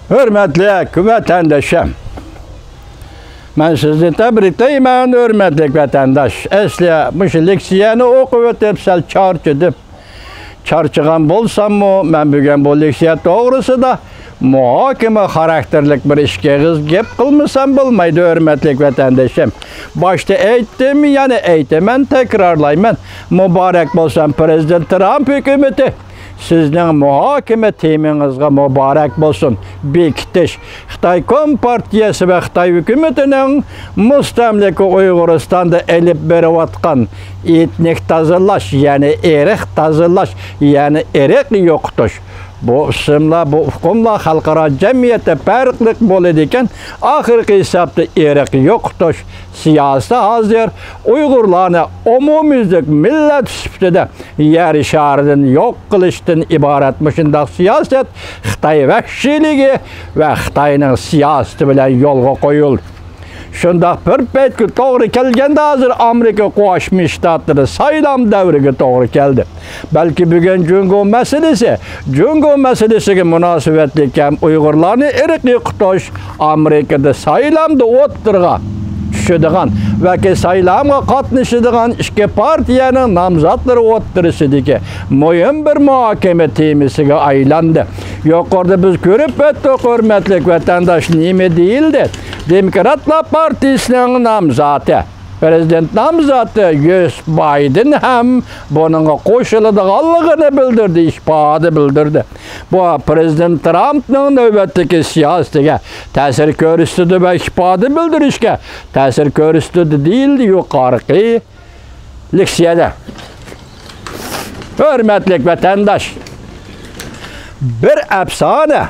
Hürmetli vatandaşım. Ben sizi tebrikleyim, hürmetli vatandaş. Esli leksiyeni okuyup hepsel çarçıdım. Çarçıgan bolsam mı, ben bugün bu leksiya doğrusu da muhakeme karakterlik bir işe gep kılmasam bulmaydı hürmetli vatandaşım. Başta eğittim yani eğitimen tekrarlayman. Mübarek bolsam Prezident Trump hükümeti. Sizden muhakeme teminizge mübarek bolsun. Bekitiş. Xitay Kompartiyası ve Xitay hükümetinin müstemleke Uyguristan'da elip berip atkan etnik tazılaş yani erik tazılaş yani erik yoktuş. Bu isimla, bu hukumla halkara cemiyete farklılık bolediken ahirki hesapta erik yoktuş. Siyasi hazır Uygurlarını umumizlik millet süptede yer şarının yok kılıştın ibaretmişindak siyaset Xitay vahşiliği ve Xitay'nın siyaseti bilen yolga koyuldu. Şunda bir petki doğru kelgende hazır Amerika Qoşma Ştatları saylam devriga doğru geldi. Belki bugün Cungo meselesiga münasebetliken Uygurlarını erikli kutoş Amerika'da saylamda o'ttirgan düşüdigan ve ki saylamga qatnışıdigan iki partiyanın namzatları o'ttirishidagi muhim bir muhakeme temisiga aylandı. Yuqorida biz ko'rib o'tdik hurmatli vatandaş nima deyildi? Demokratlar Partisining namzati, Prezident namzati Biden ham bununla qo'shiladiganligini bildirdi, isboti bildirdi. Bu Prezident Trump'ning navbatdagi siyosatiga ta'sir ko'rsatdi va isboti bildirishga ta'sir ko'rsatdi deyildi yuqorqi leksiyada. Hurmatli vatandaş, bir efsane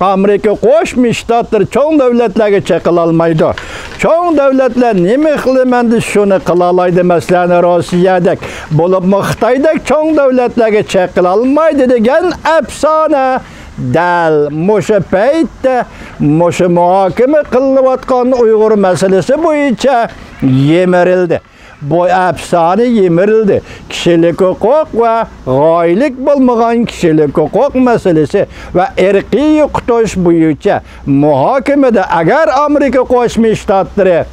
Amerika Qo'shma Shtatlar çoğun devletlerge çekil almaydı. Çoğun devletler nime kılımendi şunu kılalaydı mesela Rusya'dak. Bulup Xitay'dak çoğun devletlerge çekil almaydı degen efsane del. Muşu peytte, muşu muhakeme kılıvatkan Uygur meselesi boyunca yemirildi. Bu efsane yemirildi. Kişilik hukuk ve gaylik bulmagan kişilik hukuk meselesi ve erki yoktuş boyunca muhakemede eğer Amerika Qo'shma Ştatları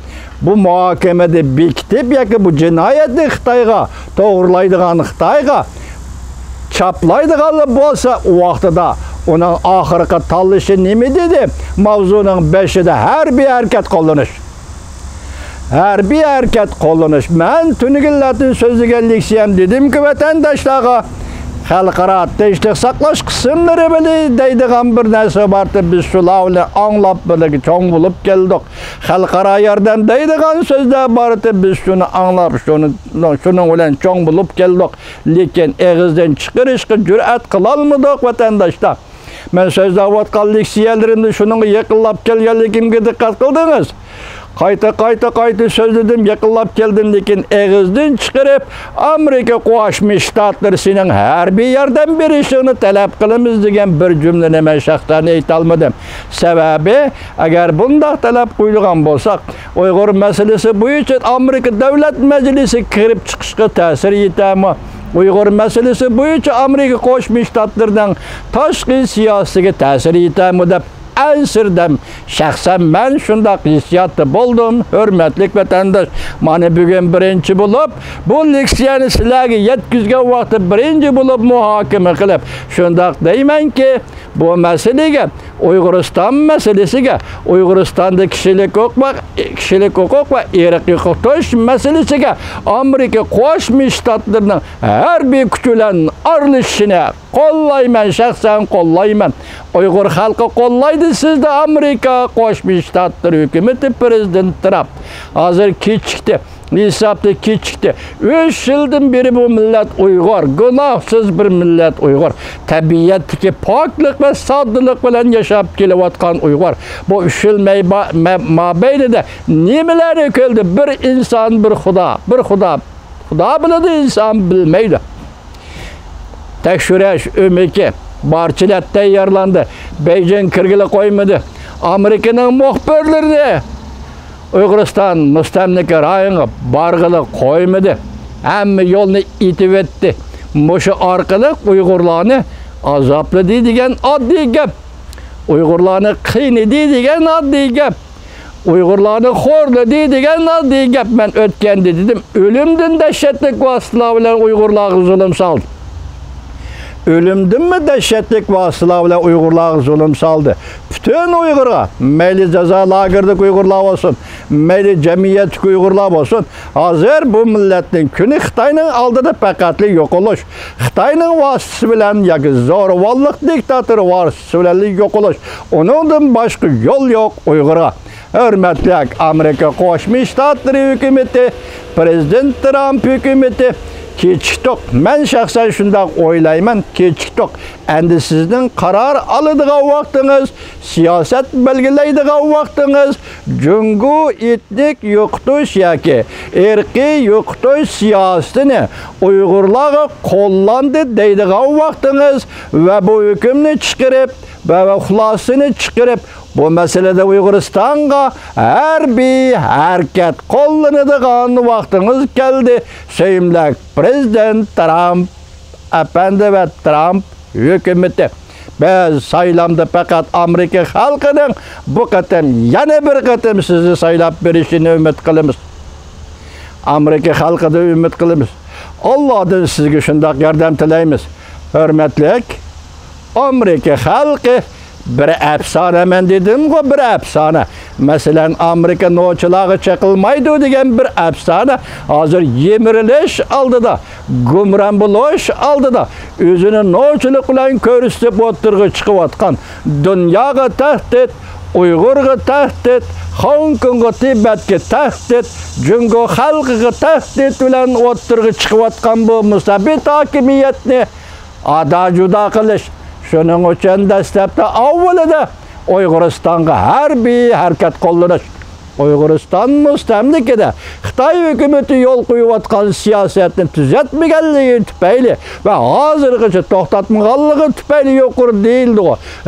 bu muhakemede bekitip yaki bu cinayeti Xitayga doğrulaydigan Xitayga çaplaydigan bolsa o vaqtida onun ahirki tanlışı nime dedi? Mavzunun beşide her bir hareket kullanış. Her bir hareket kullanış. Ben tünügilletin sözüge leksiyem dedim ki vatandaşlara halkara teştik saklaş kısımları bile deydiğen bir nesi vardı. Biz şulavını anlap böyle çoğun bulup geldik. Halkara yerden deydiğen sözde vardı. Biz şunu anlap şunun ulan çoğun bulup geldik. Lekin ağızdan çıkırışkı cüret kılalmadık vatandaşlar. Ben sözde vatkan leksiyelerinde şunun yakınlap gelgenlikimge dikkat kıldınız. Kayta sözledim, yakınlap geldim lekin ağızdan çıkarıp Amerika Qo'shma Ştatları senin her bir yerden bir işini talep kılımız degen bir cümleni ben şahsen aytalmadım. Sebebi eğer bunda talep koyulgan bolsak Uygur meselesi bu için Amerika Devlet Meclisi kirip çıkışka ta'sir etemi. Uygur meselesi bu için Amerika Qo'shma Ştatlardan tashqi siyosatiga ta'sir etemi deb ansirdim. Şahsen ben şunda hissiyatı buldum. Hürmetli vatandaş. Mani bugün birinci bulup bu leksiyani sizlerge yetkizgen vakti birinci bulup muhakeme kılıp şunda deymen ki bu meselege Uyguristan meselesige Uyguristan'da kişilik hukuk ve erki hukuş meselesige Amerika Qo'shma Ştatlarının her bir küçülen arılışını kollayman, şahsen kollayman. Uygur halkı kollaydı sizde Amerika Qo'shma Ştatları hükümeti Prezident Trump. Hazır keçikti. Hesapta keçikti. 3 yıldan beri bu millet Uygur. Günahsız bir millet Uygur. Tabiattaki paklık ve saddılık bilen yaşap kelivatkan Uygur. Bu 3 yıl mabeyde de nimeler öküldü. Bir insan, bir Xuda. Bir Xuda. Xuda biledi, insan bilmeydi. Tekşüreş, ömeki, barçilet tayarlandı. Beijing kirgili koymadı. Amerika'nın muhbirleri de Uyguristan müstemleke rayonu bargılı koymadı. Hem yolunu itip etti. Muşu arkalık Uygurlarını azaplı degen adli gap. Uyg'urlarni qiynidi degan oddiy gap. Uyg'urlarni xo'rladi degan oddiy gap. Men o'tganda dedim, o'limdan dahshatli vositalar bilan Uyg'urlarga zulm soldi. Ölümdün dehşetlik vasıtalarla Uygurlar zulüm saldı. Bütün Uygur'a, meyli ceza lagırdık Uygurlar olsun, meyli cemiyetlik Uygurlar olsun, hazır bu milletin günü Xitay'nın aldığı pekatli yok oluş. Xitay'nın vasıtası bilen, yaki zorvallık diktatörü vasıtası bilen yok oluş. Onundan başka yol yok Uygur'a. Hürmetli Amerika Qo'shma Shtatlar hükümeti, Prezident Trump hükümeti, kechikdik. Men shaxsan shunday o'ylayman, kechikdik. Endi sizning qaror oladigan vaqtingiz, siyosat belgilaydigan vaqtingiz, jungo etnik yo'qotish yoki irqiy yo'qotish siyosatini Uyg'urlarga qo'llandi deydigan vaqtingiz va bu hukmni chiqarib va xulosasini chiqarib bu meselede Uyg'uristonga harbiy harakat qo'llanadigan vaqtingiz keldi. Sevimli Prezident Trump efendi ve Trump hükümeti. Biz saylamda fakat Amerika halkının bu qatam yana bir qatam sizni saylab berishini umid qilamiz. Amerika halkida umid qilamiz. Allohdan sizga shunday yordam tilaymiz. Hurmatli Amerika halkı bir efsane, men dedim ki bir efsane. Mesela Amerika noçulağı çekilmaydı degan bir efsane. Hazır yemiriliş aldı da, gumran buluş aldı da, özünü noçuluk bilen körüstüp oturgu çıkıp atkan. Dünyaga tehdit, Uygurga tehdit, Hong Kong'a, Tibet'e tehdit, Jungo halkıga tehdit bilen oturgu çıkıp atkan bu musabit hakimiyetini ada juda kılış. Şunun için dastlabda avvalida Uyg'uristonga harbiy harakat qo'llanish. Uyg'uriston mustamlikida Xitoy hukumati yo'l qo'yayotgan siyosatni tuzatmaganligi tufayli va hozirgacha to'xtatmaganligi tufayli yuqori deyildi.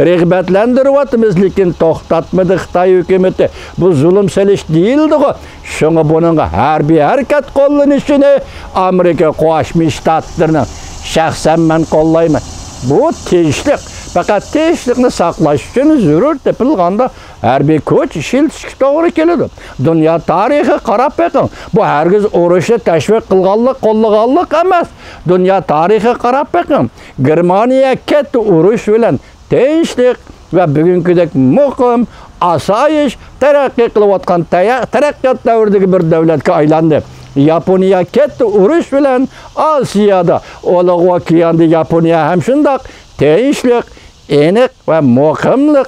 Rag'batlantiryapmiz, lekin to'xtatmadi Xitoy hukumati. Bu zulm selish deyildi. Shunga buning harbiy harakat qo'llanishini Amerika Qo'shma Shtatlarning shaxsan men qo'llayman. Bu tinchlik. Fakat tinchlikni saqlash uchun zarur tepilganda harbiy kuch ishlatishga to'g'ri keladi. Dunyo tarixi qarab bakın. Bu hargiz urushni tashviq qilganlik, qo'llaganlik emas. Dunyo tarixi qarab bakın. Germaniya katta urush bilan tinchlik va bugünkidek muqim, asoyish taraqqiy qilayotgan taraqqiyot davridagi bir davlatga aylandi. Yaponiya katta urush bilan Osiyada, Ulug' okeanda Yaponiya ham shundoq tinchlik, aniq va muqimlik,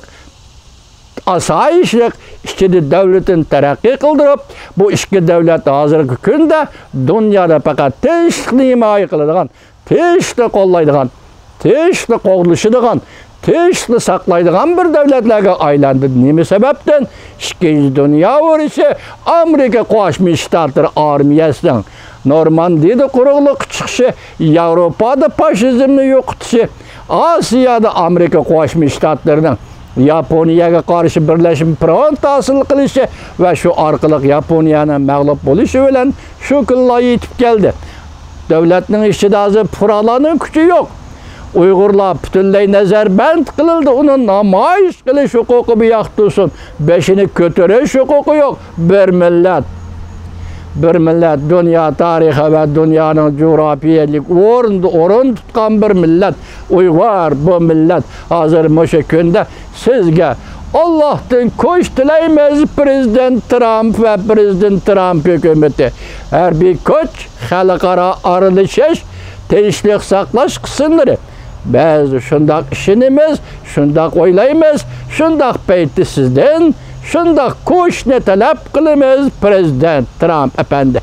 asoyishlik ichida davlatini taraqqiy qildirib, bu ikki davlat hozirgi kunda dunyoda faqat tinchlikni himoya qiladigan, tinchlikni qo'llaydigan, tinchlikni qo'llashadigan, tinchlikni saqlaydigan bir davlatlarga aylandi. Nima sababdan? Ikkinchi dunyo urushi Amerika Qo'shma Shtatlar armiyasining Normandiyada quruqliq chiqishi, Yevropada faşizmni yo'qotishi, Osiyada Amerika Qo'shma Shtatlarining Yaponiyaga qarshi birlashim front hosil qilishi va shu orqali Yaponiyaning mag'lub bo'lishi bilan shu kunlar yetib keldi. Davlatning ichida hozir fuqarolarning kuchi yo'q. Uyg'urlar butunlay nazarband qilildi. Uni namoyish qilish huquqi bu yoqda tursin. Beshini ko'tarish huquqi yo'q. Bir millat dünya tarixi ve dünyanın coğrafiyalik o'rin tutgan bir millat. Uyg'ur bu millat hazır muşu kunda sizge Allah'tan koş tilaymiz Prezident Trump ve Prezident Trump hükümeti. Her bir koç xalqaro aralashish, tinchlik saqlash qilsinlar. Biz shundoq ishimiz, shundoq o'ylaymiz, shundoq paytda sizdan shundoq ko'shni talab qilamiz Prezident Trump efendi.